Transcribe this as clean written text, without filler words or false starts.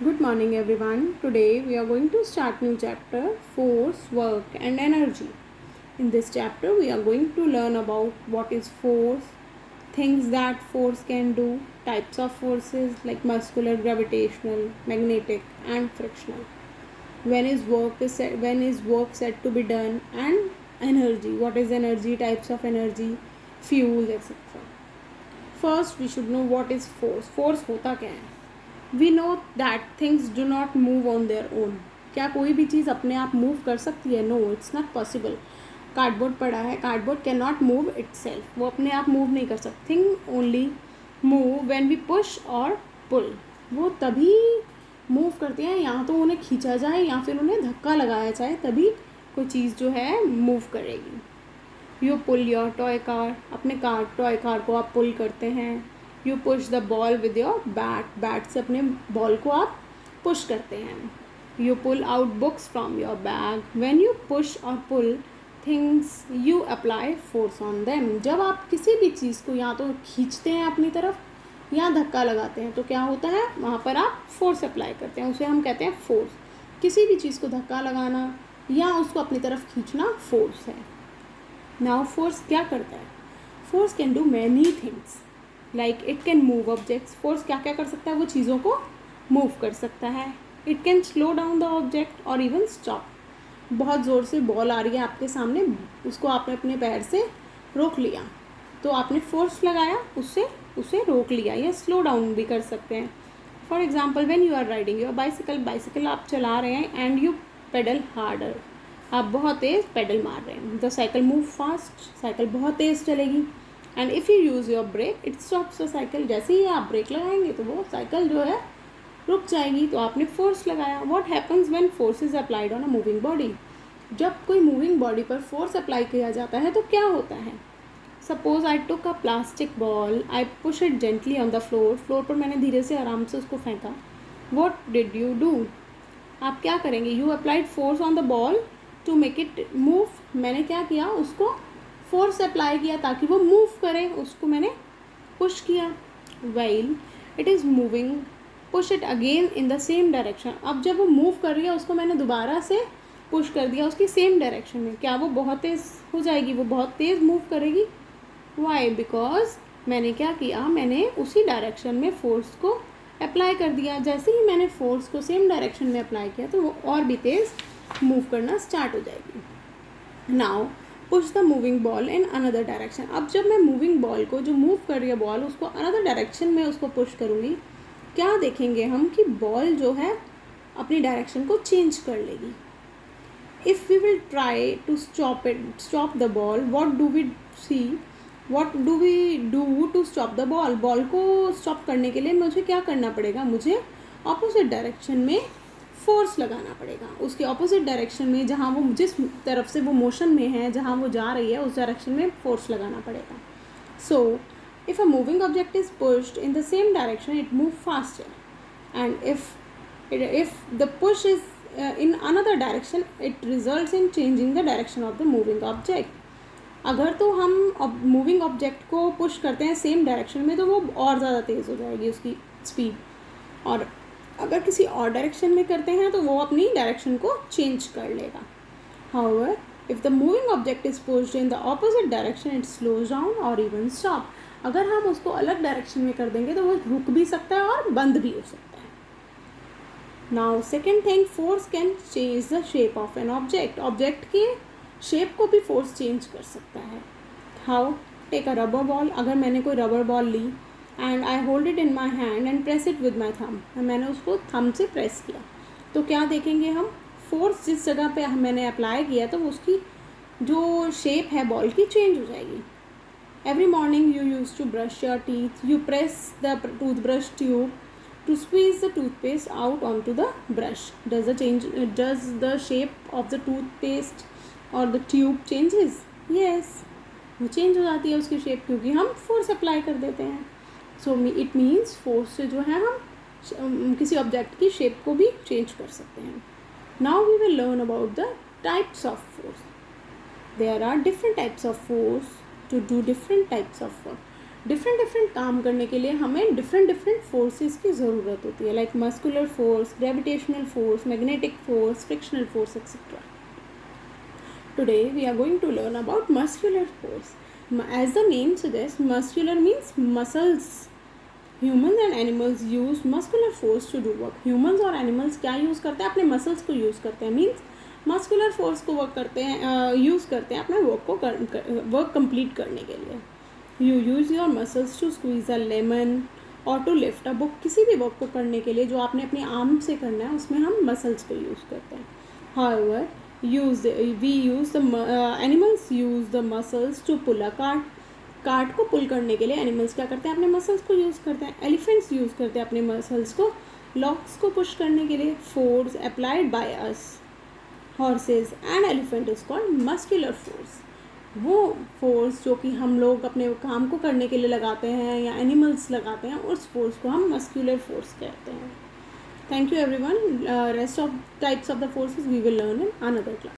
Good morning everyone. Today we are going to start new chapter force, work and energy. In this chapter we are going to learn about what is force, things that force can do, types of forces like muscular, gravitational, magnetic and frictional. When is work said to be done and energy. What is energy, types of energy, fuel etc. First we should know what is force. Force होता क्या है? We know that things do not move on their own. क्या कोई भी चीज़ अपने आप move कर सकती है? No, it's not possible. Cardboard पड़ा है, cardboard can not move itself. वो अपने आप मूव नहीं कर सकती. Thing only move when we push और पुल. वो तभी मूव करती हैं या तो उन्हें खींचा जाए या फिर उन्हें धक्का लगाया जाए, तभी कोई चीज़ जो है मूव करेगी. You pull your toy car. अपने टॉय कार को आप पुल करते हैं. You push the ball with your bat. Bat से अपने बॉल को आप पुश करते हैं. You pull out books from your bag. When you push और pull things you apply force on them. जब आप किसी भी चीज़ को या तो खींचते हैं अपनी तरफ या धक्का लगाते हैं तो क्या होता है, वहाँ पर आप फोर्स अप्लाई करते हैं. उसे हम कहते हैं फोर्स. किसी भी चीज़ को धक्का लगाना या उसको अपनी तरफ खींचना फोर्स है. नाउ फोर्स क्या करता है? Force can do many things. Like it can move objects. Force क्या क्या कर सकता है? वो चीज़ों को मूव कर सकता है. It can slow down the object और इवन स्टॉप. बहुत ज़ोर से बॉल आ रही है आपके सामने, उसको आपने अपने पैर से रोक लिया तो आपने फोर्स लगाया, उससे उसे रोक लिया. या स्लो डाउन भी कर सकते हैं. For example when you are riding your bicycle आप चला रहे हैं एंड यू पेडल हार्डर. आप बहुत तेज़ पेडल मार रहे हैं. The cycle move fast. Cycle बहुत तेज़ चलेगी. And if you use your brake it stops the cycle. जैसे ही आप ब्रेक लगाएंगे तो वो साइकिल जो है रुक जाएगी. तो आपने फोर्स लगाया. What happens when force is applied on a moving body? जब कोई मूविंग बॉडी पर फोर्स अप्लाई किया जाता है तो क्या होता है? Suppose I took a plastic ball, I push it gently on the floor. Floor पर मैंने धीरे से आराम से उसको फेंका. What did you do? आप क्या करेंगे? You applied force on the ball to make it move. मैंने क्या किया? उसको फोर्स अप्लाई किया ताकि वो मूव करे. उसको मैंने पुश किया. While it is moving push it again in the same direction. अब जब वो मूव कर रही है उसको मैंने दोबारा से पुश कर दिया उसकी सेम डायरेक्शन में. क्या वो बहुत तेज़ हो जाएगी? वो बहुत तेज़ मूव करेगी. वाई? बिकॉज मैंने क्या किया, मैंने उसी डायरेक्शन में फोर्स को अप्लाई कर दिया. जैसे ही मैंने फोर्स को सेम डायरेक्शन में अप्लाई किया तो वो और भी तेज़ मूव करना स्टार्ट हो जाएगी. Now push the moving ball in another direction. अब जब मैं मूविंग बॉल को, जो मूव कर रही है बॉल, उसको अनदर डायरेक्शन में उसको पुश करूँगी, क्या देखेंगे हम कि बॉल जो है अपनी डायरेक्शन को चेंज कर लेगी. If we will try to stop the ball, what do we see, what do we do to stop the ball? Ball को स्टॉप करने के लिए मुझे क्या करना पड़ेगा? मुझे ऑपोजिट डायरेक्शन में फोर्स लगाना पड़ेगा. उसके ऑपोजिट डायरेक्शन में, जहाँ वो जिस तरफ से वो मोशन में है, जहाँ वो जा रही है उस डायरेक्शन में फोर्स लगाना पड़ेगा. So if a moving object is pushed in the same direction it move faster. And if the push is in another direction it results in changing the direction of the moving object. अगर तो हम moving object को push करते हैं same direction में तो वो और ज़्यादा तेज़ हो जाएगी उसकी स्पीड. और अगर किसी और डायरेक्शन में करते हैं तो वो अपनी डायरेक्शन को चेंज कर लेगा. However if the moving object is pushed in the opposite direction it slows down और इवन स्टॉप. अगर हम उसको अलग डायरेक्शन में कर देंगे तो वो रुक भी सकता है और बंद भी हो सकता है. Now second thing, force can change the shape of an object. Object के शेप को भी फोर्स चेंज कर सकता है. How? Take a rubber ball. अगर मैंने कोई रबर बॉल ली and I hold it in my hand and press it with my thumb. मैंने उसको थम से प्रेस किया तो क्या देखेंगे हम? फोर्स जिस जगह पे मैंने अप्लाई किया तो उसकी जो शेप है बॉल की चेंज हो जाएगी. Every morning you use to brush your teeth. You press the toothbrush tube to squeeze the toothpaste out onto the brush. Does the shape of the toothpaste or the tube changes? Yes, वो change हो जाती है उसकी shape क्योंकि हम force apply कर देते हैं. सो इट मीन्स फोर्स से जो है हम किसी ऑब्जेक्ट की शेप को भी चेंज कर सकते हैं. Now we will learn about the types of force. There are different types of force to do different types of work. Different different काम करने के लिए हमें डिफरेंट डिफरेंट फोर्सेस की ज़रूरत होती है, like muscular force, gravitational force, magnetic force, frictional force etcetera. Today we are going to learn about muscular force. As the name suggests, muscular means muscles. Humans and animals use muscular force to do work. Humans और animals क्या use करते हैं? अपने muscles को use करते हैं. Means muscular force को work करते हैं, use करते हैं अपने work को work complete करने के लिए. You use your muscles to squeeze a lemon or to lift a book. किसी भी work को करने के लिए जो आपने अपने arm से करना है उसमें हम muscles को use करते हैं. However, animals use the muscles to pull a cart. Cart को पुल करने के लिए एनिमल्स क्या करते हैं? अपने मसल्स को यूज़ करते हैं. एलिफेंट्स यूज़ करते हैं अपने मसल्स को लॉक्स को पुश करने के लिए. Force applied by us horses and elephant is called muscular force. वो फोर्स जो कि हम लोग अपने काम को करने के लिए लगाते हैं या एनिमल्स लगाते हैं, उस फोर्स को हम मस्कुलर फोर्स कहते हैं. Thank you everyone. Rest of types of the forces we will learn in another class.